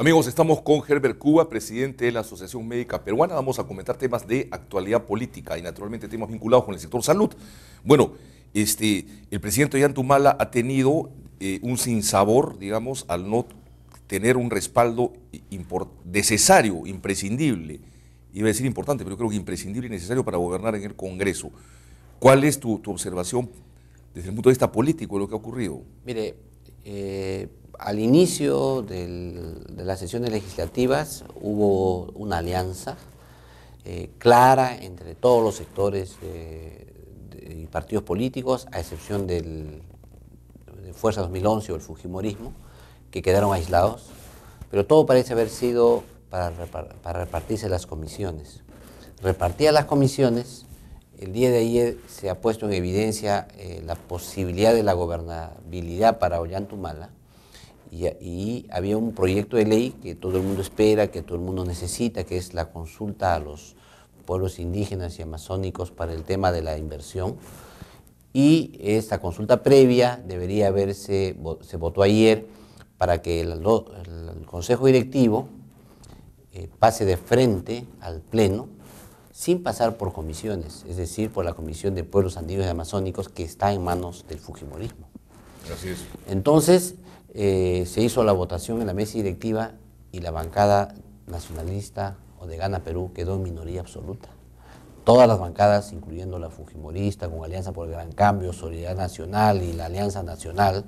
Amigos, estamos con Herbert Cuba, presidente de la Asociación Médica Peruana. Vamos a comentar temas de actualidad política y naturalmente temas vinculados con el sector salud. Bueno, el presidente Ollanta ha tenido un sinsabor, digamos, al no tener un respaldo necesario, imprescindible. Iba a decir importante, pero creo que imprescindible y necesario para gobernar en el Congreso. ¿Cuál es tu observación desde el punto de vista político de lo que ha ocurrido? Mire, al inicio de las sesiones legislativas hubo una alianza clara entre todos los sectores y partidos políticos, a excepción de Fuerza 2011 o el Fujimorismo, que quedaron aislados, pero todo parece haber sido para repartirse las comisiones. Repartidas las comisiones, el día de ayer se ha puesto en evidencia la posibilidad de la gobernabilidad para Ollanta y había un proyecto de ley que todo el mundo espera, que todo el mundo necesita, que es la consulta a los pueblos indígenas y amazónicos para el tema de la inversión. Y esta consulta previa se votó ayer para que el Consejo Directivo pase de frente al Pleno sin pasar por comisiones, es decir, por la Comisión de Pueblos Andinos y Amazónicos, que está en manos del Fujimorismo. Así es. Entonces, se hizo la votación en la mesa directiva y la bancada nacionalista o de Gana Perú quedó en minoría absoluta. Todas las bancadas, incluyendo la fujimorista, con Alianza por el Gran Cambio, Solidaridad Nacional y la Alianza Nacional,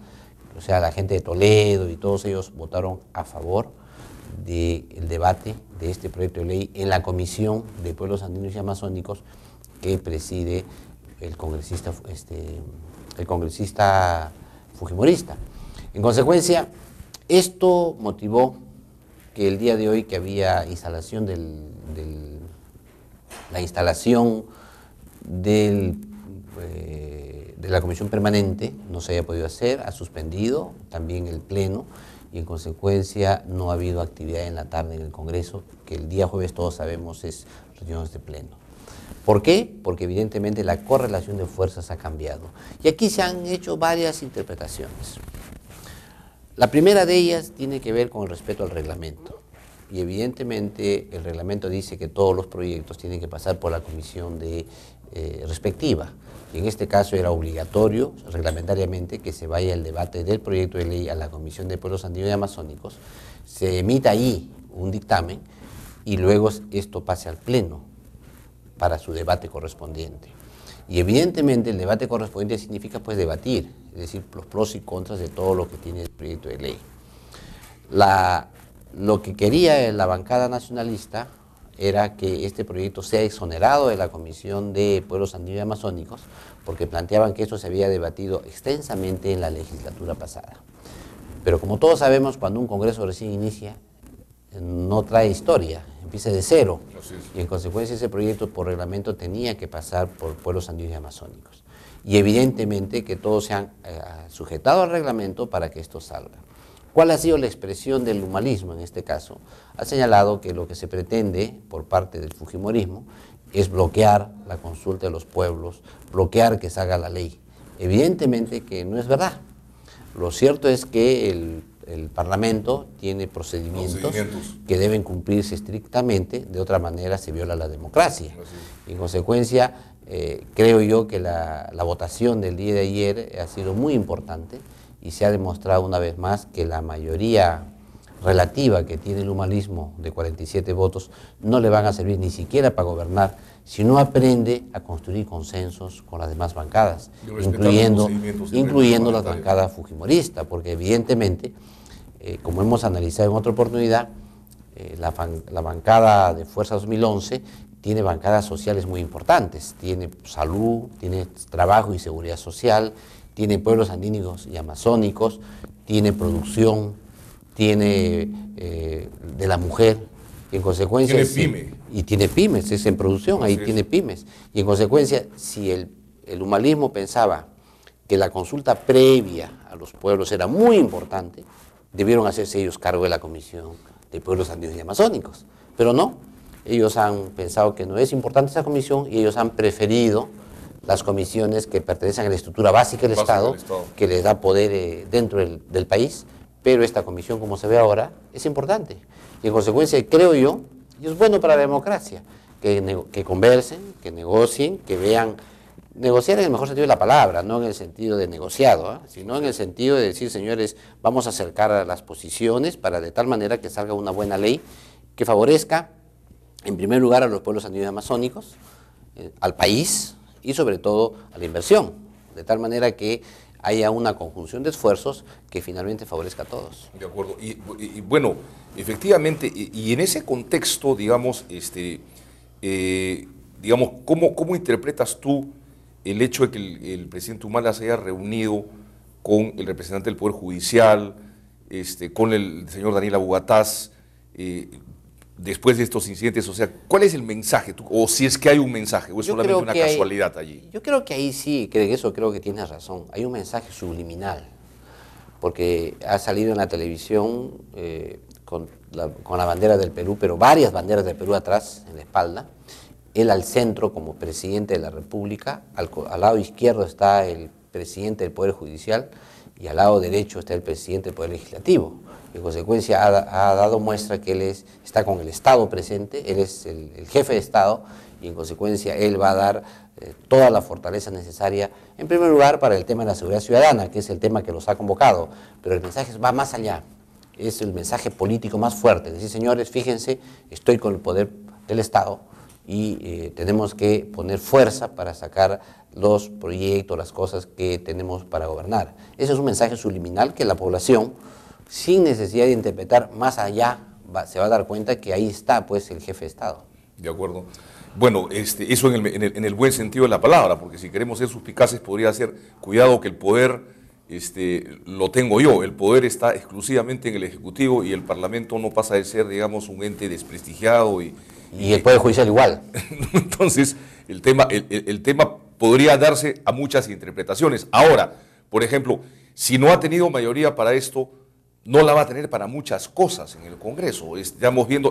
o sea, la gente de Toledo y todos ellos votaron a favor del debate de este proyecto de ley en la Comisión de Pueblos Andinos y Amazónicos que preside el congresista fujimorista. En consecuencia, esto motivó que el día de hoy, que había instalación de la Comisión Permanente, no se haya podido hacer, ha suspendido también el Pleno y en consecuencia no ha habido actividad en la tarde en el Congreso, que el día jueves todos sabemos es reuniones de Pleno. ¿Por qué? Porque evidentemente la correlación de fuerzas ha cambiado. Y aquí se han hecho varias interpretaciones. La primera de ellas tiene que ver con el respeto al reglamento. Y evidentemente el reglamento dice que todos los proyectos tienen que pasar por la comisión respectiva. Y en este caso era obligatorio, reglamentariamente, que se vaya el debate del proyecto de ley a la Comisión de Pueblos Andinos y Amazónicos, se emita ahí un dictamen y luego esto pase al Pleno para su debate correspondiente. Y evidentemente el debate correspondiente significa pues debatir, es decir, los pros y contras de todo lo que tiene el proyecto de ley. Lo que quería la bancada nacionalista era que este proyecto sea exonerado de la Comisión de Pueblos Andinos y Amazónicos, porque planteaban que esto se había debatido extensamente en la legislatura pasada. Pero como todos sabemos, cuando un Congreso recién inicia, no trae historia, empieza de cero. Y en consecuencia ese proyecto por reglamento tenía que pasar por Pueblos Andinos y Amazónicos. Y evidentemente que todos se han sujetado al reglamento para que esto salga. ¿Cuál ha sido la expresión del humanismo en este caso? Ha señalado que lo que se pretende por parte del fujimorismo es bloquear la consulta de los pueblos, bloquear que salga la ley. Evidentemente que no es verdad. Lo cierto es que el Parlamento tiene procedimientos que deben cumplirse estrictamente, de otra manera se viola la democracia. Y en consecuencia, creo yo que la votación del día de ayer ha sido muy importante y se ha demostrado una vez más que la mayoría relativa que tiene el humanismo de 47 votos no le van a servir ni siquiera para gobernar si no aprende a construir consensos con las demás bancadas, incluyendo las bancadas fujimoristas, porque evidentemente, como hemos analizado en otra oportunidad, la bancada de Fuerza 2011 tiene bancadas sociales muy importantes, tiene salud, tiene trabajo y seguridad social, tiene pueblos andinos y amazónicos, tiene producción, tiene de la mujer, y en consecuencia... Tiene pymes, es en producción, ahí tiene pymes. Y en consecuencia, si el humanismo pensaba que la consulta previa a los pueblos era muy importante, debieron hacerse ellos cargo de la Comisión de Pueblos Andinos y Amazónicos. Pero no, ellos han pensado que no es importante esa comisión y ellos han preferido las comisiones que pertenecen a la estructura básica del Estado, que les da poder dentro del país, pero esta comisión, como se ve ahora, es importante. Y en consecuencia, creo yo, y es bueno para la democracia, que conversen, que negocien, que vean, negociar en el mejor sentido de la palabra, no en el sentido de negociado, sino en el sentido de decir, señores, vamos a acercar a las posiciones para de tal manera que salga una buena ley que favorezca, en primer lugar, a los pueblos andinos amazónicos, al país y sobre todo a la inversión, de tal manera que haya una conjunción de esfuerzos que finalmente favorezca a todos. De acuerdo. Y bueno, efectivamente, y en ese contexto, digamos, digamos, ¿cómo interpretas tú el hecho de que el presidente Humala se haya reunido con el representante del Poder Judicial, con el señor Daniel Abugataz, después de estos incidentes? O sea, ¿cuál es el mensaje? O si es que hay un mensaje, o es solamente una casualidad allí. Yo creo que ahí sí, que en eso creo que tienes razón. Hay un mensaje subliminal, porque ha salido en la televisión con la bandera del Perú, pero varias banderas del Perú atrás, en la espalda. Él al centro como presidente de la República, al lado izquierdo está el presidente del Poder Judicial y al lado derecho está el presidente del Poder Legislativo. En consecuencia ha dado muestra que él está con el Estado presente, él es el jefe de Estado y en consecuencia él va a dar toda la fortaleza necesaria, en primer lugar para el tema de la seguridad ciudadana, que es el tema que los ha convocado, pero el mensaje va más allá, es el mensaje político más fuerte, es decir, señores, fíjense, estoy con el poder del Estado y tenemos que poner fuerza para sacar los proyectos, las cosas que tenemos para gobernar. Ese es un mensaje subliminal que la población, sin necesidad de interpretar más allá, se va a dar cuenta que ahí está pues el jefe de Estado. De acuerdo. Bueno, eso en el buen sentido de la palabra, porque si queremos ser suspicaces podría ser, cuidado que el poder lo tengo yo, el poder está exclusivamente en el Ejecutivo y el Parlamento no pasa de ser, digamos, un ente desprestigiado. Y el Poder Judicial igual. Entonces, el tema podría darse a muchas interpretaciones. Ahora, por ejemplo, si no ha tenido mayoría para esto, no la va a tener para muchas cosas en el Congreso. Estamos viendo,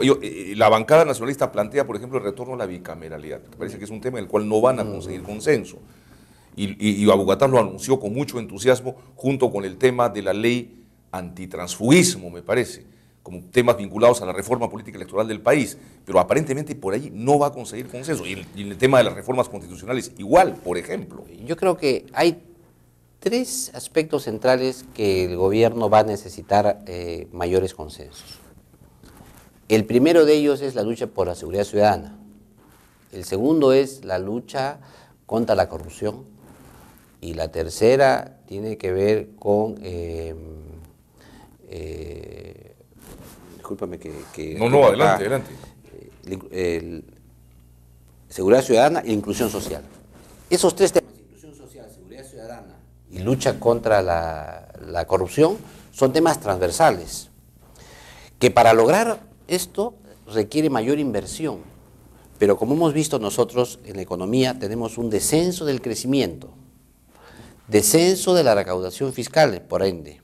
la bancada nacionalista plantea, por ejemplo, el retorno a la bicameralidad. Me parece que es un tema en el cual no van a conseguir consenso. Y Abugataz lo anunció con mucho entusiasmo junto con el tema de la ley antitransfugismo, me parece, como temas vinculados a la reforma política electoral del país. Pero aparentemente por ahí no va a conseguir consenso. Y el tema de las reformas constitucionales igual, por ejemplo. Yo creo que hay tres aspectos centrales que el gobierno va a necesitar mayores consensos. El primero de ellos es la lucha por la seguridad ciudadana. El segundo es la lucha contra la corrupción. Y la tercera tiene que ver con... discúlpame que... No, adelante. Seguridad ciudadana e inclusión social. Esos tres temas, inclusión social, seguridad ciudadana y lucha contra la corrupción, son temas transversales, que para lograr esto requiere mayor inversión, pero como hemos visto nosotros en la economía tenemos un descenso del crecimiento, descenso de la recaudación fiscal, por ende,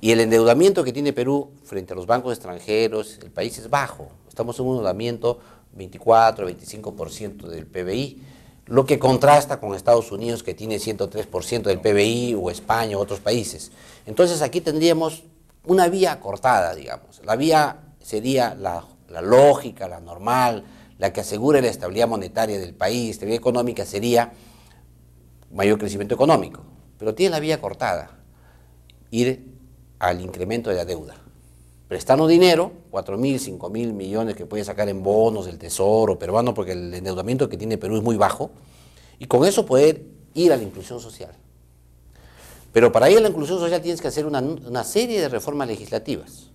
y el endeudamiento que tiene Perú frente a los bancos extranjeros, el país es bajo, estamos en un endeudamiento 24-25% del PBI, lo que contrasta con Estados Unidos que tiene 103% del PBI o España u otros países. Entonces aquí tendríamos una vía cortada, digamos. La vía sería la lógica, la normal, la que asegure la estabilidad monetaria del país, estabilidad económica sería mayor crecimiento económico. Pero tiene la vía cortada, ir al incremento de la deuda. Prestando dinero, 4.000, 5.000 millones que puede sacar en bonos del Tesoro peruano, porque el endeudamiento que tiene Perú es muy bajo, y con eso poder ir a la inclusión social. Pero para ir a la inclusión social tienes que hacer una serie de reformas legislativas.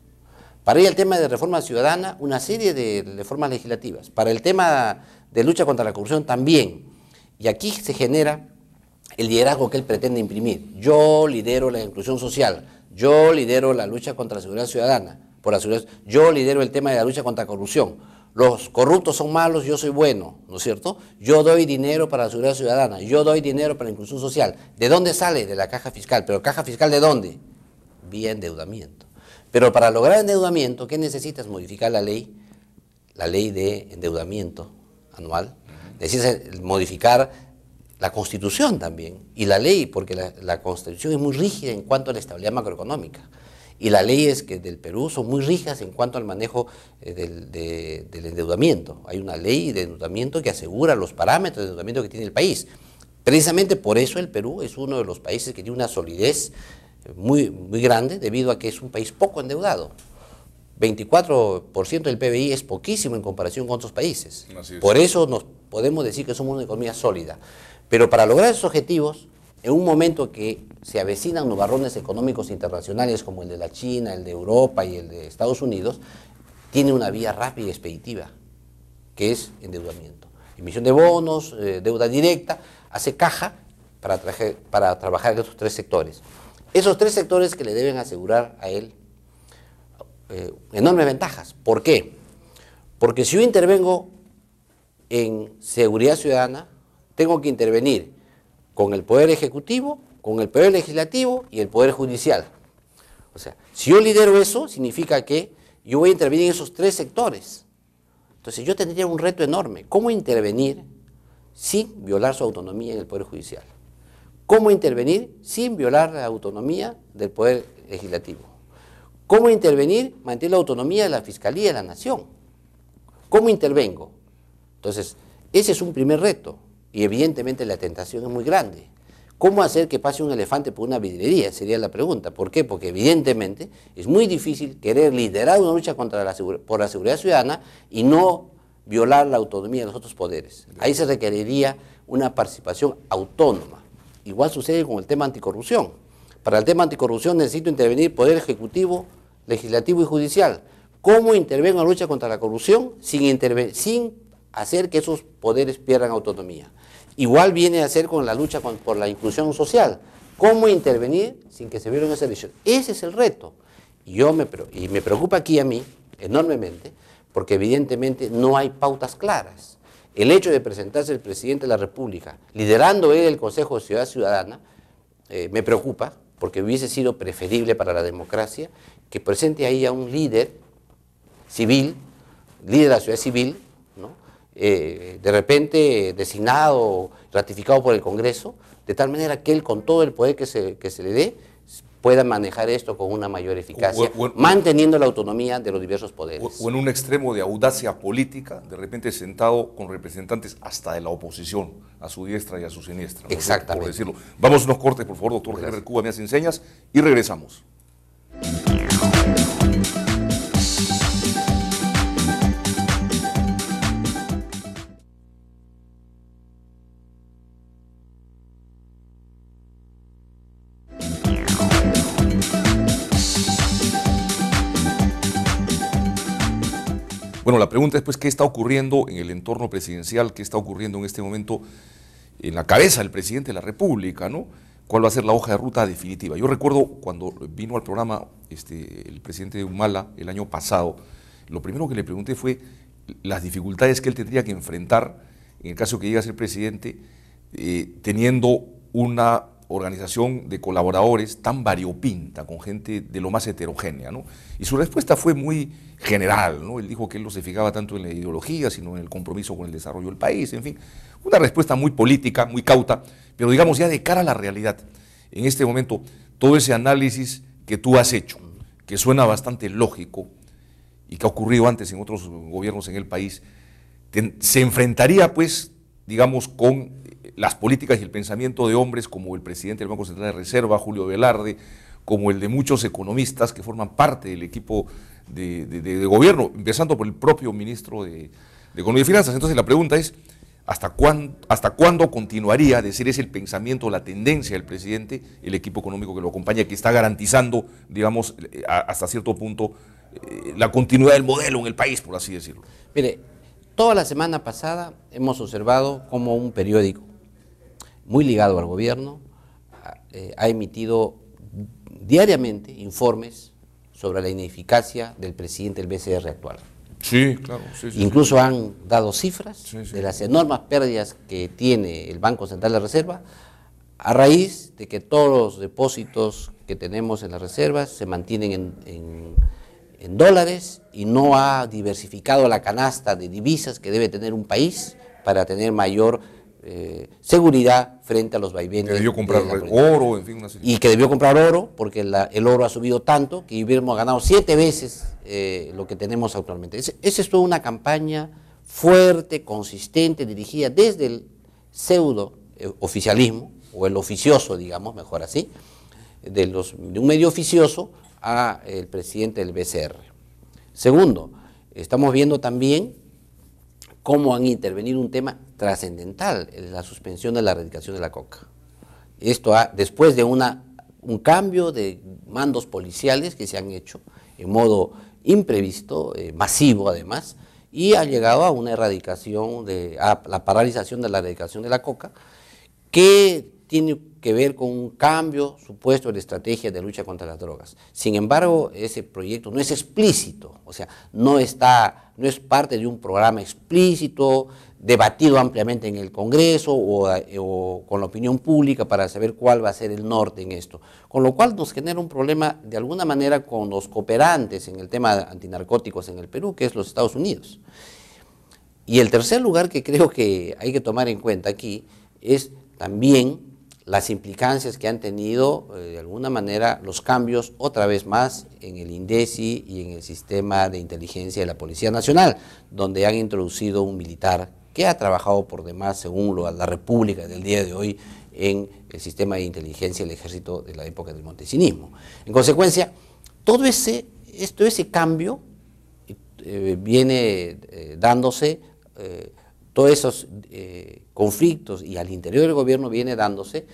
Para ir al tema de reforma ciudadana, una serie de reformas legislativas. Para el tema de lucha contra la corrupción también. Y aquí se genera el liderazgo que él pretende imprimir. Yo lidero la inclusión social, yo lidero la lucha contra la seguridad ciudadana, yo lidero el tema de la lucha contra la corrupción. Los corruptos son malos, yo soy bueno, ¿no es cierto? Yo doy dinero para la seguridad ciudadana, yo doy dinero para la inclusión social. ¿De dónde sale? De la caja fiscal. ¿Pero caja fiscal de dónde? Vía endeudamiento. Pero para lograr endeudamiento, ¿qué necesitas? Modificar la ley de endeudamiento anual. Necesitas modificar la Constitución también, y la ley, porque la Constitución es muy rígida en cuanto a la estabilidad macroeconómica. Y las leyes del Perú son muy rígidas en cuanto al manejo del endeudamiento. Hay una ley de endeudamiento que asegura los parámetros de endeudamiento que tiene el país. Precisamente por eso el Perú es uno de los países que tiene una solidez muy grande, debido a que es un país poco endeudado. 24% del PBI es poquísimo en comparación con otros países. Por eso nos podemos decir que somos una economía sólida. Pero para lograr esos objetivos, en un momento que se avecinan nubarrones económicos internacionales como el de la China, el de Europa y el de Estados Unidos, tiene una vía rápida y expeditiva, que es endeudamiento. Emisión de bonos, deuda directa, hace caja para trabajar en estos tres sectores. Esos tres sectores que le deben asegurar a él enormes ventajas. ¿Por qué? Porque si yo intervengo en seguridad ciudadana, tengo que intervenir con el Poder Ejecutivo, con el Poder Legislativo y el Poder Judicial. O sea, si yo lidero eso, significa que yo voy a intervenir en esos tres sectores. Entonces yo tendría un reto enorme. ¿Cómo intervenir sin violar su autonomía en el Poder Judicial? ¿Cómo intervenir sin violar la autonomía del Poder Legislativo? ¿Cómo intervenir, mantener la autonomía de la Fiscalía de la Nación? ¿Cómo intervengo? Entonces, ese es un primer reto y evidentemente la tentación es muy grande. ¿Cómo hacer que pase un elefante por una vidriería? Sería la pregunta. ¿Por qué? Porque evidentemente es muy difícil querer liderar una lucha por la seguridad ciudadana y no violar la autonomía de los otros poderes. Ahí se requeriría una participación autónoma. Igual sucede con el tema anticorrupción. Para el tema anticorrupción necesito intervenir Poder Ejecutivo, Legislativo y Judicial. ¿Cómo intervengo en la lucha contra la corrupción sin hacer que esos poderes pierdan autonomía? Igual viene a ser con la lucha por la inclusión social. ¿Cómo intervenir sin que se violen esos derechos? Ese es el reto. Y me preocupa aquí a mí enormemente, porque evidentemente no hay pautas claras. El hecho de presentarse el presidente de la República, liderando él el Consejo de Ciudad Ciudadana, me preocupa, porque hubiese sido preferible para la democracia que presente ahí a un líder civil, líder de la sociedad civil, ¿no? De repente designado, ratificado por el Congreso, de tal manera que él, con todo el poder que se le dé, pueda manejar esto con una mayor eficacia, manteniendo la autonomía de los diversos poderes. O en un extremo de audacia política, de repente sentado con representantes hasta de la oposición, a su diestra y a su siniestra. Exactamente. Por decirlo. Vamos a unos cortes, por favor, doctor Herbert Cuba, me hacen señas, y regresamos. Bueno, la pregunta es pues, ¿qué está ocurriendo en el entorno presidencial? ¿Qué está ocurriendo en este momento en la cabeza del presidente de la República, ¿no? ¿Cuál va a ser la hoja de ruta definitiva? Yo recuerdo cuando vino al programa el presidente Humala el año pasado, lo primero que le pregunté fue las dificultades que él tendría que enfrentar en el caso que llegue a ser presidente, teniendo una organización de colaboradores tan variopinta, con gente de lo más heterogénea, ¿no? Y su respuesta fue muy general, ¿no? Él dijo que él no se fijaba tanto en la ideología, sino en el compromiso con el desarrollo del país, en fin, una respuesta muy política, muy cauta, pero digamos ya de cara a la realidad. En este momento, todo ese análisis que tú has hecho, que suena bastante lógico y que ha ocurrido antes en otros gobiernos en el país, se enfrentaría, pues, digamos, con las políticas y el pensamiento de hombres como el presidente del Banco Central de Reserva, Julio Velarde, como el de muchos economistas que forman parte del equipo de gobierno, empezando por el propio ministro de Economía y Finanzas. Entonces la pregunta es, ¿hasta cuándo continuaría de ser ese el pensamiento, la tendencia del presidente, el equipo económico que lo acompaña, que está garantizando, digamos, hasta cierto punto, la continuidad del modelo en el país, por así decirlo? Mire, toda la semana pasada hemos observado cómo un periódico muy ligado al gobierno ha emitido diariamente informes sobre la ineficacia del presidente del BCR actual. Sí, claro. Sí, Incluso han dado cifras de las enormes pérdidas que tiene el Banco Central de Reserva a raíz de que todos los depósitos que tenemos en las reservas se mantienen en dólares y no ha diversificado la canasta de divisas que debe tener un país para tener mayor seguridad frente a los vaivenes. Que debió comprar oro, en fin, una serie. Y que debió comprar oro, porque el oro ha subido tanto que hubiéramos ganado 7 veces lo que tenemos actualmente. Esa es toda una campaña fuerte, consistente, dirigida desde el pseudo oficialismo, o el oficioso, digamos, mejor así, de un medio oficioso a el presidente del BCR. Segundo, estamos viendo también cómo han intervenido un tema trascendental, la suspensión de la erradicación de la coca. Esto después de un cambio de mandos policiales que se han hecho en modo imprevisto, masivo además, y ha llegado a una erradicación, a la paralización de la erradicación de la coca, que tiene que ver con un cambio supuesto de estrategia de lucha contra las drogas. Sin embargo, ese proyecto no es explícito, o sea, no es parte de un programa explícito, debatido ampliamente en el Congreso o con la opinión pública para saber cuál va a ser el norte en esto. Con lo cual nos genera un problema de alguna manera con los cooperantes en el tema antinarcóticos en el Perú, que es los Estados Unidos. Y el tercer lugar que creo que hay que tomar en cuenta aquí es también las implicancias que han tenido, de alguna manera, los cambios, otra vez más, en el INDECI y en el sistema de inteligencia de la Policía Nacional, donde han introducido un militar que ha trabajado por demás, según la República del día de hoy, en el sistema de inteligencia del ejército de la época del montesinismo. En consecuencia, todo ese cambio viene dándose, todos esos conflictos, y al interior del gobierno viene dándose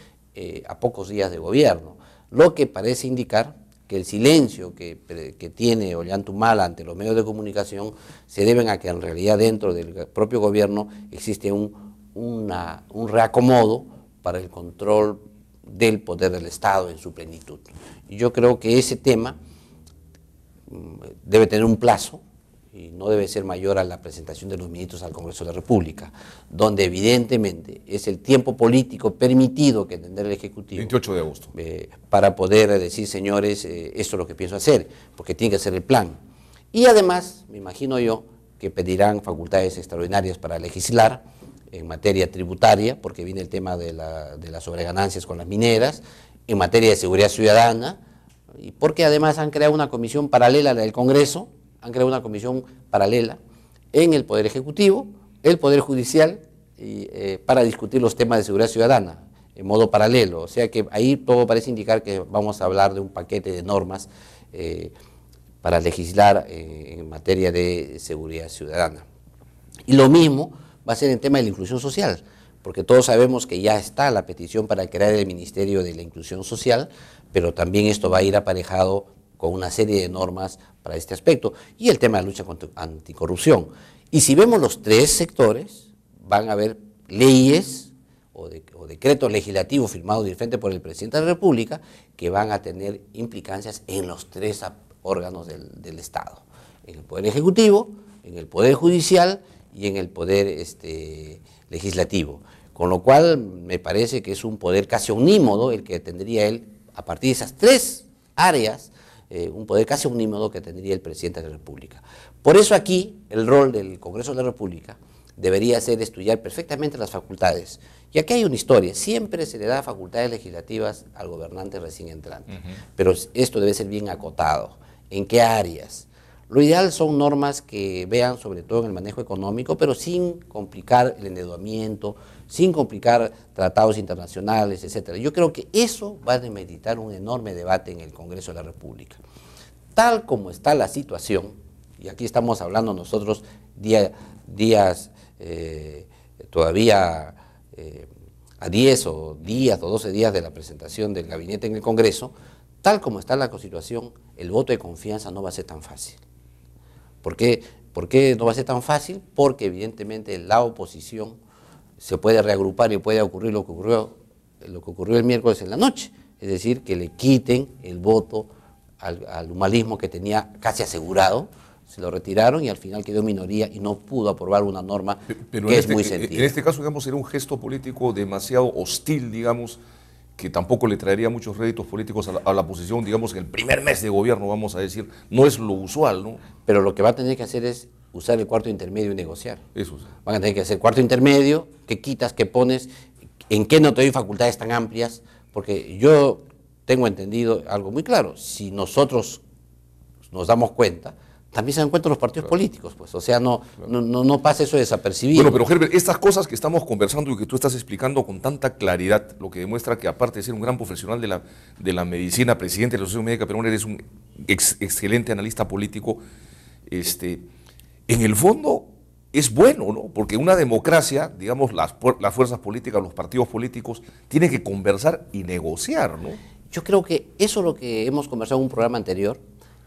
a pocos días de gobierno, lo que parece indicar que el silencio que tiene Ollantaytamala ante los medios de comunicación se deben a que en realidad dentro del propio gobierno existe un reacomodo para el control del poder del Estado en su plenitud. Y yo creo que ese tema debe tener un plazo, y no debe ser mayor a la presentación de los ministros al Congreso de la República, donde evidentemente es el tiempo político permitido que tendrá el Ejecutivo. 28 de agosto. Para poder decir, señores, esto es lo que pienso hacer, porque tiene que ser el plan. Y además, me imagino yo, que pedirán facultades extraordinarias para legislar en materia tributaria, porque viene el tema de las sobreganancias con las mineras, en materia de seguridad ciudadana, y porque además han creado una comisión paralela a la del Congreso, han creado una comisión paralela en el Poder Ejecutivo, el Poder Judicial, para discutir los temas de seguridad ciudadana, en modo paralelo. O sea que ahí todo parece indicar que vamos a hablar de un paquete de normas para legislar en materia de seguridad ciudadana. Y lo mismo va a ser en tema de la inclusión social, porque todos sabemos que ya está la petición para crear el Ministerio de la Inclusión Social, pero también esto va a ir aparejado con una serie de normas para este aspecto, y el tema de la lucha contra anticorrupción. Y si vemos los tres sectores, van a haber leyes o decretos legislativos firmados directamente por el presidente de la República que van a tener implicancias en los tres órganos del Estado, en el Poder Ejecutivo, en el Poder Judicial y en el Poder Legislativo. Con lo cual me parece que es un poder casi omnímodo el que tendría él a partir de esas tres áreas, un poder casi omnímodo que tendría el presidente de la República. Por eso aquí el rol del Congreso de la República debería ser estudiar perfectamente las facultades. Y aquí hay una historia, siempre se le da facultades legislativas al gobernante recién entrante, pero esto debe ser bien acotado. ¿En qué áreas? Lo ideal son normas que vean sobre todo en el manejo económico, pero sin complicar el endeudamiento, sin complicar tratados internacionales, etc. Yo creo que eso va a demeritar un enorme debate en el Congreso de la República. Tal como está la situación, y aquí estamos hablando nosotros días todavía a 10 o 12 días de la presentación del gabinete en el Congreso, tal como está la situación, el voto de confianza no va a ser tan fácil. ¿Por qué no va a ser tan fácil? Porque evidentemente la oposición se puede reagrupar y puede ocurrir lo que ocurrió el miércoles en la noche, es decir, que le quiten el voto al humanismo que tenía casi asegurado, se lo retiraron y al final quedó minoría y no pudo aprobar una norma que es muy sentida. En este caso, digamos, sería un gesto político demasiado hostil, digamos, que tampoco le traería muchos réditos políticos a la oposición, digamos, en el primer mes de gobierno, vamos a decir, no es lo usual, ¿no? Pero lo que va a tener que hacer es usar el cuarto intermedio y negociar. Eso sí. Van a tener que hacer cuarto intermedio, qué quitas, qué pones, en qué no te doy facultades tan amplias, porque yo tengo entendido algo muy claro, si nosotros nos damos cuenta, también se dan cuenta los partidos políticos, pues, o sea, no pasa eso desapercibido. Bueno, pero Herbert, estas cosas que estamos conversando y que tú estás explicando con tanta claridad, lo que demuestra que aparte de ser un gran profesional de la medicina, presidente de la Asociación Médica Peruana, eres un excelente analista político, en el fondo es bueno, ¿no? Porque una democracia, digamos, las fuerzas políticas, los partidos políticos, tienen que conversar y negociar, ¿no? Yo creo que eso es lo que hemos conversado en un programa anterior,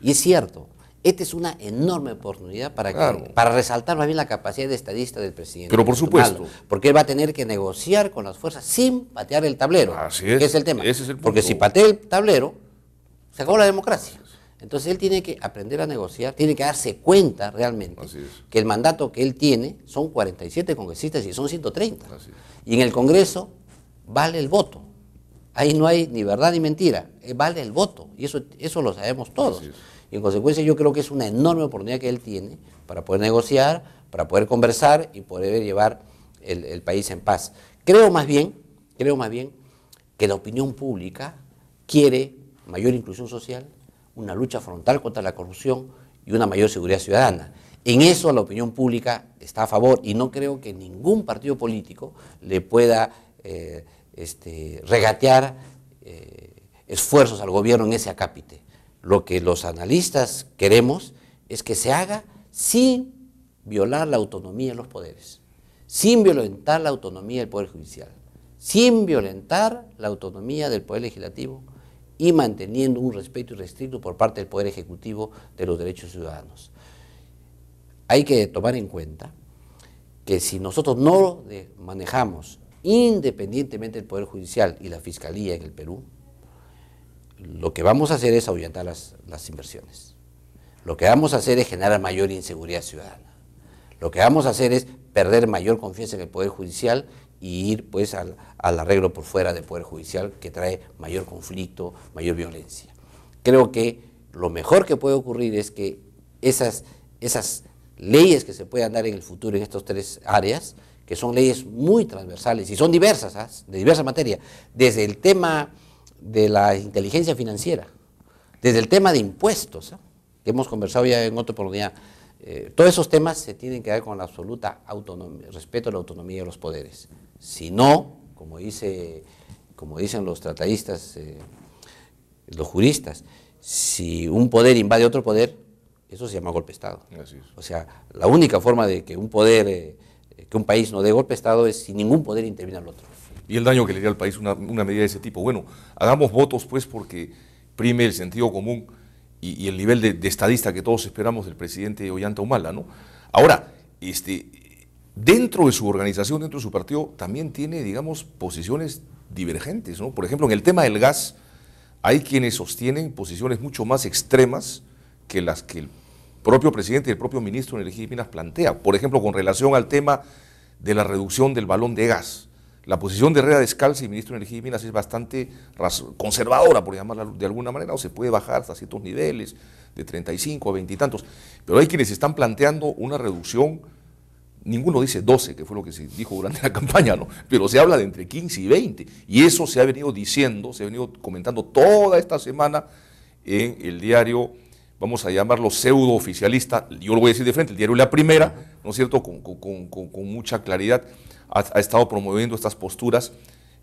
y es cierto. Esta es una enorme oportunidad para resaltar más bien la capacidad de estadista del presidente. Pero por supuesto. Porque él va a tener que negociar con las fuerzas sin patear el tablero. Así es. Que es el tema. Ese es el punto. Porque si patea el tablero, se acabó la democracia. Entonces él tiene que aprender a negociar, tiene que darse cuenta realmente que el mandato que él tiene son 47 congresistas y son 130. Y en el Congreso vale el voto. Ahí no hay ni verdad ni mentira, vale el voto. Y eso lo sabemos todos. Y en consecuencia yo creo que es una enorme oportunidad que él tiene para poder negociar, para poder conversar y poder llevar el país en paz. Creo más bien que la opinión pública quiere mayor inclusión social, una lucha frontal contra la corrupción y una mayor seguridad ciudadana. En eso la opinión pública está a favor y no creo que ningún partido político le pueda regatear esfuerzos al gobierno en ese acápite. Lo que los analistas queremos es que se haga sin violar la autonomía de los poderes, sin violentar la autonomía del Poder Judicial, sin violentar la autonomía del Poder Legislativo y manteniendo un respeto irrestricto por parte del Poder Ejecutivo de los derechos ciudadanos. Hay que tomar en cuenta que si nosotros no manejamos independientemente del Poder Judicial y la Fiscalía en el Perú, lo que vamos a hacer es ahuyentar las inversiones. Lo que vamos a hacer es generar mayor inseguridad ciudadana. Lo que vamos a hacer es perder mayor confianza en el Poder Judicial y ir pues al arreglo por fuera del Poder Judicial que trae mayor conflicto, mayor violencia. Creo que lo mejor que puede ocurrir es que esas leyes que se puedan dar en el futuro en estas tres áreas, que son leyes muy transversales y son diversas, de diversas materias, desde el tema de la inteligencia financiera, desde el tema de impuestos, que hemos conversado ya en otra oportunidad, todos esos temas se tienen que dar con la absoluta autonomía, respeto a la autonomía de los poderes. Si no, como dicen los tratadistas, los juristas, si un poder invade otro poder, eso se llama golpe de Estado. O sea, la única forma de que un país no dé golpe de Estado es si ningún poder interviene al otro. Y el daño que le haría al país una medida de ese tipo. Bueno, hagamos votos pues porque prime el sentido común y el nivel de estadista que todos esperamos del presidente Ollanta Humala, ¿no? Ahora, dentro de su organización, dentro de su partido, también tiene, digamos, posiciones divergentes, ¿no? Por ejemplo, en el tema del gas, hay quienes sostienen posiciones mucho más extremas que las que el propio presidente y el propio ministro de Energía y Minas plantea. Por ejemplo, con relación al tema de la reducción del balón de gas. La posición de Herrera Descalzi, y ministro de Energía y Minas, es bastante conservadora, por llamarla de alguna manera, o se puede bajar hasta ciertos niveles, de 35 a 20 y tantos. Pero hay quienes están planteando una reducción, ninguno dice 12, que fue lo que se dijo durante la campaña, ¿no? Pero se habla de entre 15 y 20. Y eso se ha venido diciendo, se ha venido comentando toda esta semana en el diario, vamos a llamarlo pseudo oficialista, yo lo voy a decir de frente, el diario La Primera, ¿no es cierto?, con mucha claridad, ha estado promoviendo estas posturas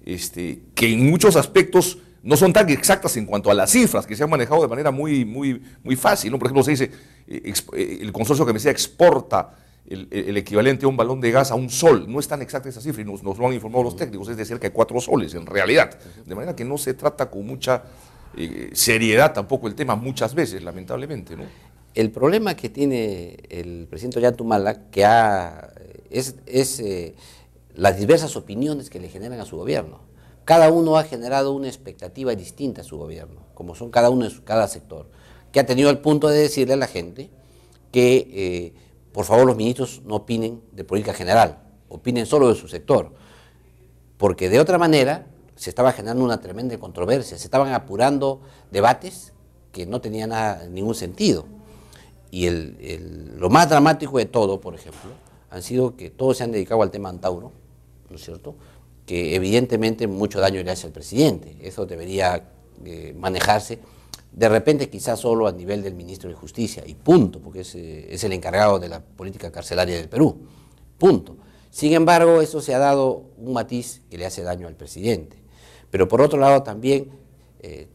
que en muchos aspectos no son tan exactas en cuanto a las cifras, que se han manejado de manera muy fácil, ¿no? Por ejemplo, se dice, el consorcio que me decía exporta el equivalente a un balón de gas a un sol. No es tan exacta esa cifra y nos lo han informado los técnicos, es de cerca de 4 soles en realidad. De manera que no se trata con mucha seriedad tampoco el tema muchas veces, lamentablemente, ¿no? El problema que tiene el presidente Ollanta Humala es las diversas opiniones que le generan a su gobierno. Cada uno ha generado una expectativa distinta a su gobierno, como son cada sector, que ha tenido el punto de decirle a la gente que por favor los ministros no opinen de política general, opinen solo de su sector, porque de otra manera se estaba generando una tremenda controversia, se estaban apurando debates que no tenían ningún sentido. Y lo más dramático de todo, por ejemplo, han sido que todos se han dedicado al tema Antauro, ¿no es cierto?, que evidentemente mucho daño le hace al presidente. Eso debería manejarse de repente quizás solo a nivel del ministro de Justicia, y punto, porque es el encargado de la política carcelaria del Perú, punto. Sin embargo, eso se ha dado un matiz que le hace daño al presidente. Pero por otro lado también,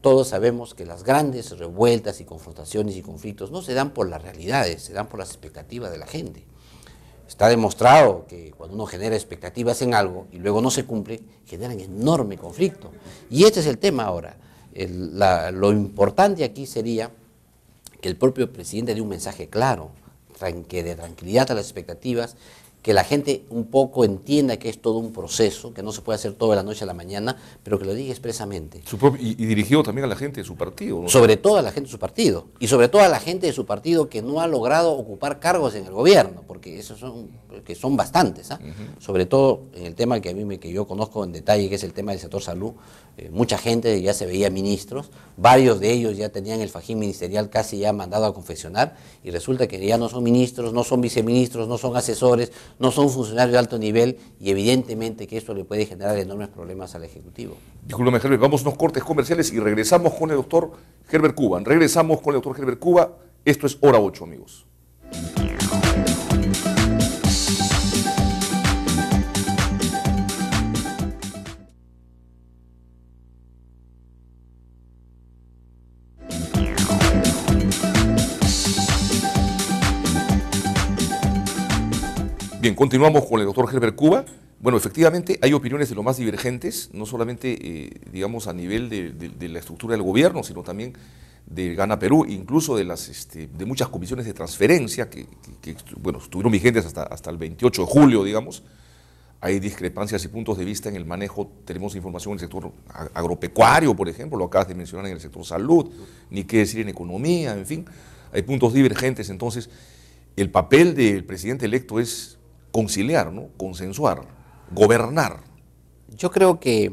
todos sabemos que las grandes revueltas y confrontaciones y conflictos no se dan por las realidades, se dan por las expectativas de la gente. Está demostrado que cuando uno genera expectativas en algo y luego no se cumple, generan enorme conflicto. Y este es el tema ahora. Lo importante aquí sería que el propio presidente dé un mensaje claro, de tranquilidad a las expectativas, que la gente un poco entienda que es todo un proceso, que no se puede hacer todo de la noche a la mañana, pero que lo diga expresamente. Y dirigido también a la gente de su partido, ¿no? Sobre todo a la gente de su partido, y sobre todo a la gente de su partido que no ha logrado ocupar cargos en el gobierno, porque esos son bastantes, Sobre todo en el tema que yo conozco en detalle, que es el tema del sector salud. Mucha gente ya se veía ministros, varios de ellos ya tenían el fajín ministerial casi ya mandado a confeccionar, y resulta que ya no son ministros, no son viceministros, no son asesores, no son funcionarios de alto nivel, y evidentemente que esto le puede generar enormes problemas al Ejecutivo. Discúlpame, Herbert, vamos a unos cortes comerciales y regresamos con el doctor Herbert Cuba. Regresamos con el doctor Herbert Cuba. Esto es Hora 8, amigos. Bien, continuamos con el doctor Herbert Cuba. Bueno, efectivamente hay opiniones de lo más divergentes, no solamente, digamos, a nivel de la estructura del gobierno, sino también de Gana Perú, incluso de muchas comisiones de transferencia que bueno, estuvieron vigentes hasta el 28 de julio, digamos. Hay discrepancias y puntos de vista en el manejo. Tenemos información en el sector agropecuario, por ejemplo, lo acabas de mencionar, en el sector salud, ni qué decir en economía, en fin. Hay puntos divergentes. Entonces, el papel del presidente electo es conciliar, ¿no?, consensuar, gobernar. Yo creo que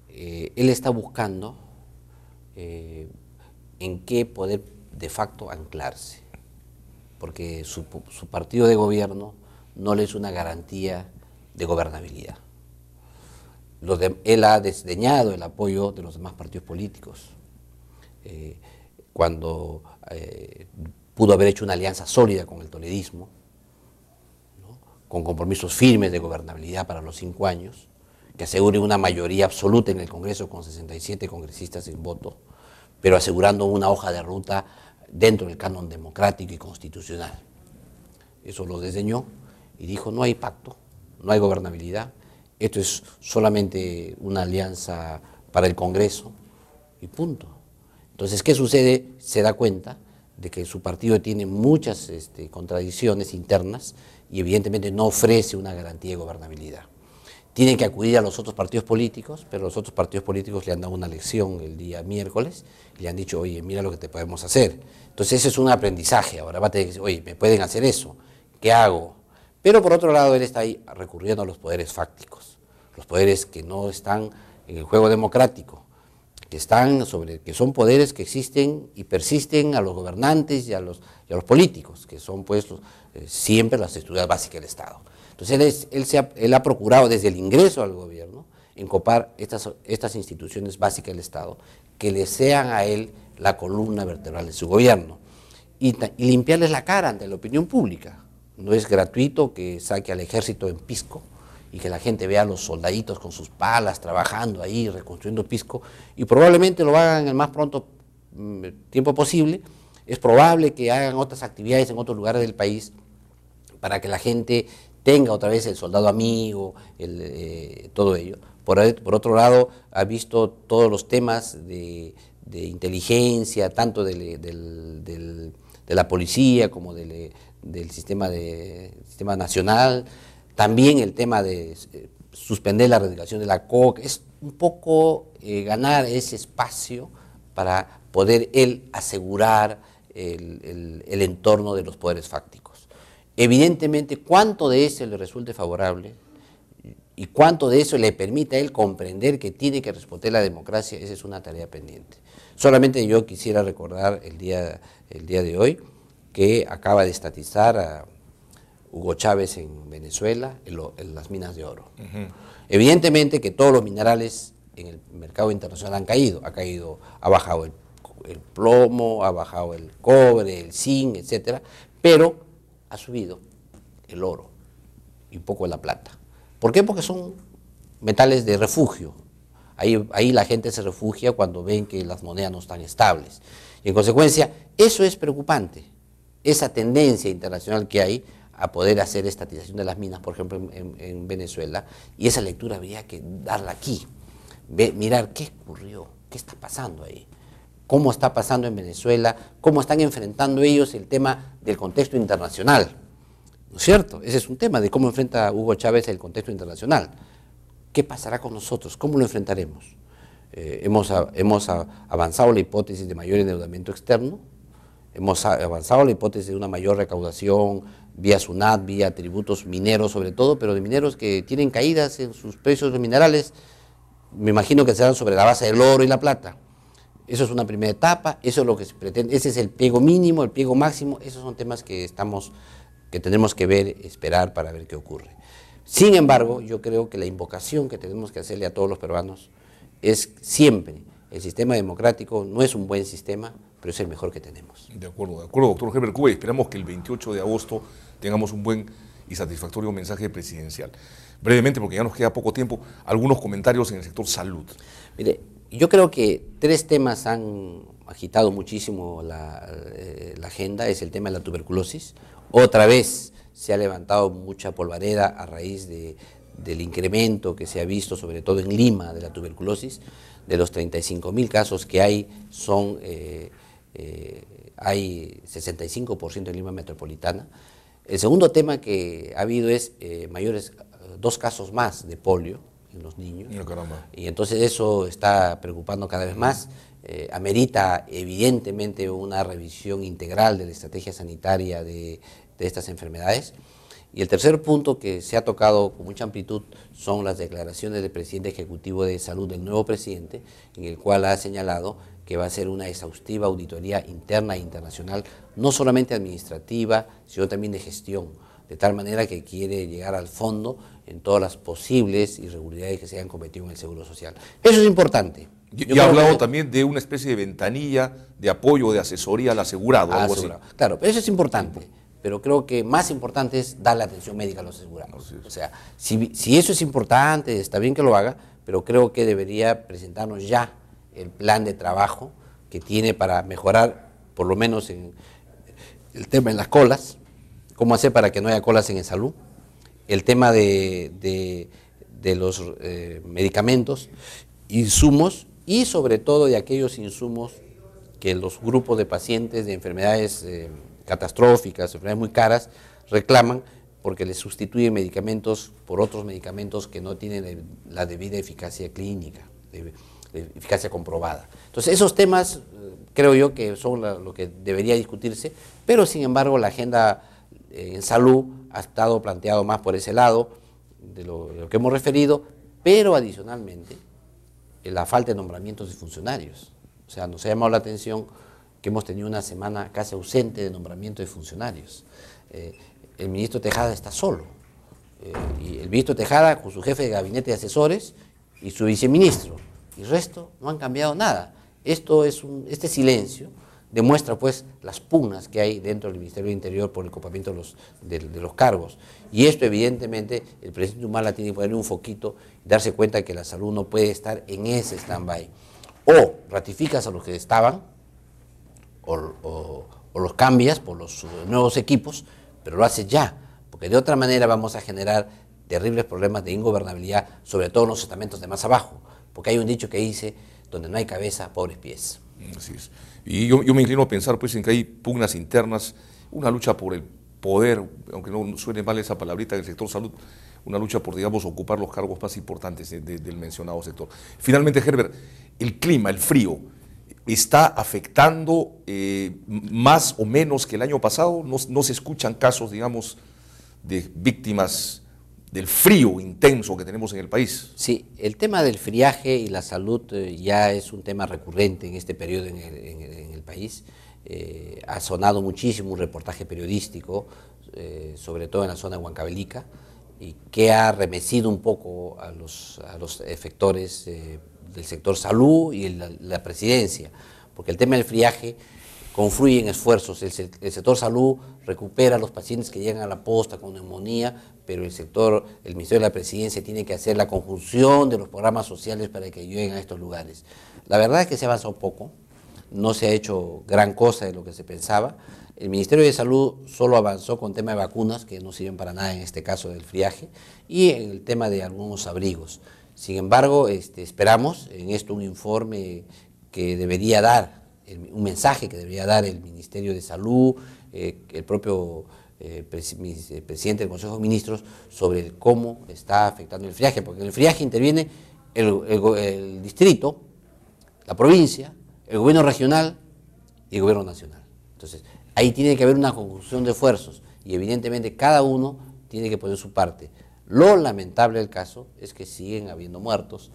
él está buscando en qué poder de facto anclarse, porque su partido de gobierno no le es una garantía de gobernabilidad. Él ha desdeñado el apoyo de los demás partidos políticos. Cuando pudo haber hecho una alianza sólida con el toledismo, con compromisos firmes de gobernabilidad para los 5 años, que aseguren una mayoría absoluta en el Congreso con 67 congresistas sin voto, pero asegurando una hoja de ruta dentro del canon democrático y constitucional. Eso lo desdeñó y dijo: no hay pacto, no hay gobernabilidad, esto es solamente una alianza para el Congreso y punto. Entonces, ¿qué sucede? Se da cuenta de que su partido tiene muchas contradicciones internas y evidentemente no ofrece una garantía de gobernabilidad. Tienen que acudir a los otros partidos políticos, pero los otros partidos políticos le han dado una lección el día miércoles y le han dicho: oye, mira lo que te podemos hacer. Entonces ese es un aprendizaje. Ahora va a tener que decir: oye, me pueden hacer eso, ¿qué hago? Pero por otro lado, él está ahí recurriendo a los poderes fácticos, los poderes que no están en el juego democrático, que son poderes que existen y persisten a los gobernantes y a los políticos, que son pues siempre las estructuras básicas del Estado. Entonces él ha procurado desde el ingreso al gobierno encopar estas instituciones básicas del Estado que le sean a él la columna vertebral de su gobierno y limpiarles la cara ante la opinión pública. No es gratuito que saque al ejército en Pisco y que la gente vea a los soldaditos con sus palas trabajando ahí, reconstruyendo Pisco, y probablemente lo hagan en el más pronto tiempo posible. Es probable que hagan otras actividades en otros lugares del país para que la gente tenga otra vez el soldado amigo, todo ello. Por otro lado, ha visto todos los temas de inteligencia, tanto de la policía como del sistema nacional. También el tema de suspender la erradicación de la coca. Es un poco ganar ese espacio para poder él asegurar el entorno de los poderes fácticos. Evidentemente, cuánto de eso le resulte favorable y cuánto de eso le permita a él comprender que tiene que responder la democracia, esa es una tarea pendiente. Solamente yo quisiera recordar el día de hoy que acaba de estatizar a Hugo Chávez en Venezuela, en las minas de oro. Evidentemente que todos los minerales en el mercado internacional ha bajado el plomo, ha bajado el cobre, el zinc, etcétera, pero ha subido el oro y un poco la plata. ¿Por qué? Porque son metales de refugio. Ahí la gente se refugia cuando ven que las monedas no están estables. Y en consecuencia, eso es preocupante, esa tendencia internacional que hay a poder hacer estatización de las minas, por ejemplo, en Venezuela, y esa lectura habría que darla aquí, mirar qué ocurrió, qué está pasando ahí, cómo está pasando en Venezuela, cómo están enfrentando ellos el tema del contexto internacional, ¿no es cierto? Ese es un tema de cómo enfrenta Hugo Chávez el contexto internacional. ¿Qué pasará con nosotros? ¿Cómo lo enfrentaremos? Hemos avanzado la hipótesis de mayor endeudamiento externo, hemos avanzado la hipótesis de una mayor recaudación vía SUNAT, vía tributos mineros sobre todo, pero de mineros que tienen caídas en sus precios de minerales, me imagino que serán sobre la base del oro y la plata. Eso es una primera etapa, eso es lo que se pretende, ese es el pliego mínimo, el pliego máximo, esos son temas que tenemos que ver, esperar para ver qué ocurre. Sin embargo, yo creo que la invocación que tenemos que hacerle a todos los peruanos es siempre, el sistema democrático no es un buen sistema, pero es el mejor que tenemos. De acuerdo, doctor Herbert Cuba, y esperamos que el 28 de agosto tengamos un buen y satisfactorio mensaje presidencial. Brevemente, porque ya nos queda poco tiempo, algunos comentarios en el sector salud. Mire, yo creo que tres temas han agitado muchísimo la agenda, es el tema de la tuberculosis. Otra vez se ha levantado mucha polvareda a raíz del incremento que se ha visto, sobre todo en Lima, de la tuberculosis. De los 35.000 casos que hay, hay 65% en Lima metropolitana. El segundo tema que ha habido es dos casos más de polio en los niños. No, caramba. Y entonces eso está preocupando cada vez más. Amerita evidentemente una revisión integral de la estrategia sanitaria de estas enfermedades. Y el tercer punto que se ha tocado con mucha amplitud son las declaraciones del presidente ejecutivo de salud del nuevo presidente, en el cual ha señalado que va a hacer una exhaustiva auditoría interna e internacional, no solamente administrativa, sino también de gestión, de tal manera que quiere llegar al fondo en todas las posibles irregularidades que se hayan cometido en el Seguro Social. Eso es importante. Y ha hablado también de una especie de ventanilla de apoyo, de asesoría al asegurado, algo así. Claro, pero eso es importante. Pero creo que más importante es darle atención médica a los asegurados. O sea, si eso es importante, está bien que lo haga, pero creo que debería presentarnos ya el plan de trabajo que tiene para mejorar, por lo menos en el tema en las colas, cómo hacer para que no haya colas en el salud, el tema de los medicamentos, insumos y sobre todo de aquellos insumos que los grupos de pacientes de enfermedades catastróficas, enfermedades muy caras, reclaman porque les sustituyen medicamentos por otros medicamentos que no tienen la debida eficacia clínica, de eficacia comprobada. Entonces esos temas creo yo que son lo que debería discutirse, pero sin embargo la agenda en salud ha estado planteado más por ese lado de lo que hemos referido, pero adicionalmente la falta de nombramientos de funcionarios. O sea, nos ha llamado la atención que hemos tenido una semana casi ausente de nombramiento de funcionarios. El ministro Tejada está solo, y el ministro Tejada con su jefe de gabinete de asesores y su viceministro, y el resto no han cambiado nada. Este silencio demuestra pues las pugnas que hay dentro del Ministerio del Interior por el copamiento de los cargos, y esto evidentemente el presidente Humala tiene que ponerle un foquito y darse cuenta que la salud no puede estar en ese stand-by. O ratificas a los que estaban, o los cambias por los nuevos equipos, pero lo haces ya, porque de otra manera vamos a generar terribles problemas de ingobernabilidad, sobre todo en los estamentos de más abajo, porque hay un dicho que dice, donde no hay cabeza, pobres pies. Así es. Y yo me inclino a pensar pues en que hay pugnas internas, una lucha por el poder, aunque no suene mal esa palabrita en el sector salud, una lucha por, digamos, ocupar los cargos más importantes del mencionado sector. Finalmente, Herbert, el clima, el frío, ¿está afectando más o menos que el año pasado? ¿No se escuchan casos, digamos, de víctimas del frío intenso que tenemos en el país? Sí, el tema del friaje y la salud ya es un tema recurrente en este periodo en el país. ha sonado muchísimo un reportaje periodístico, sobre todo en la zona de Huancavelica, y que ha remecido un poco a los efectores del sector salud y la presidencia, porque el tema del friaje confluye en esfuerzos. El sector salud recupera a los pacientes que llegan a la posta con neumonía, pero el Ministerio de la Presidencia tiene que hacer la conjunción de los programas sociales para que lleguen a estos lugares. La verdad es que se ha avanzado poco, no se ha hecho gran cosa de lo que se pensaba. El Ministerio de Salud solo avanzó con tema de vacunas, que no sirven para nada en este caso del friaje, y en el tema de algunos abrigos. Sin embargo, esperamos en esto un informe que debería dar, un mensaje que debería dar el Ministerio de Salud, el propio presidente del Consejo de Ministros, sobre cómo está afectando el friaje, porque en el friaje interviene el distrito, la provincia, el gobierno regional y el gobierno nacional. Entonces, ahí tiene que haber una conjunción de esfuerzos y evidentemente cada uno tiene que poner su parte. Lo lamentable del caso es que siguen habiendo muertos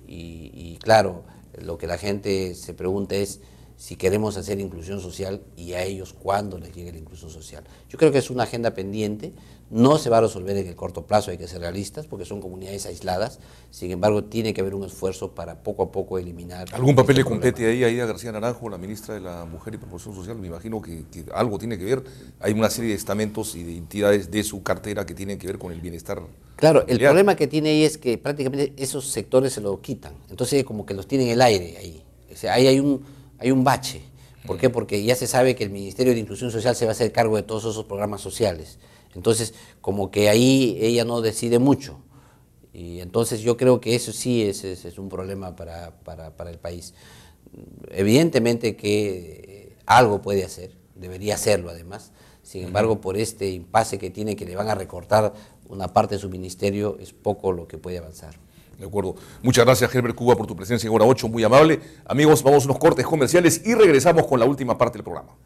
y claro, lo que la gente se pregunta es si queremos hacer inclusión social y a ellos cuándo les llegue la inclusión social. Yo creo que es una agenda pendiente, no se va a resolver en el corto plazo, hay que ser realistas porque son comunidades aisladas, sin embargo tiene que haber un esfuerzo para poco a poco eliminar. ¿Algún papel le compete ahí a Aida García Naranjo, la ministra de la Mujer y Promoción Social? Me imagino que algo tiene que ver, hay una serie de estamentos y de entidades de su cartera que tienen que ver con el bienestar. Claro, el familiar. problema que tiene ahí es que prácticamente esos sectores se lo quitan, entonces como que los tienen en el aire ahí, o sea, ahí hay un bache. ¿Por qué? Porque ya se sabe que el Ministerio de Inclusión Social se va a hacer cargo de todos esos programas sociales. Entonces, como que ahí ella no decide mucho. Y entonces yo creo que eso sí es un problema para el país. Evidentemente que algo puede hacer, debería hacerlo además. Sin embargo, por este impasse que tiene, que le van a recortar una parte de su ministerio, es poco lo que puede avanzar. De acuerdo. Muchas gracias, Herbert Cuba, por tu presencia en Hora 8, muy amable. Amigos, vamos a unos cortes comerciales y regresamos con la última parte del programa.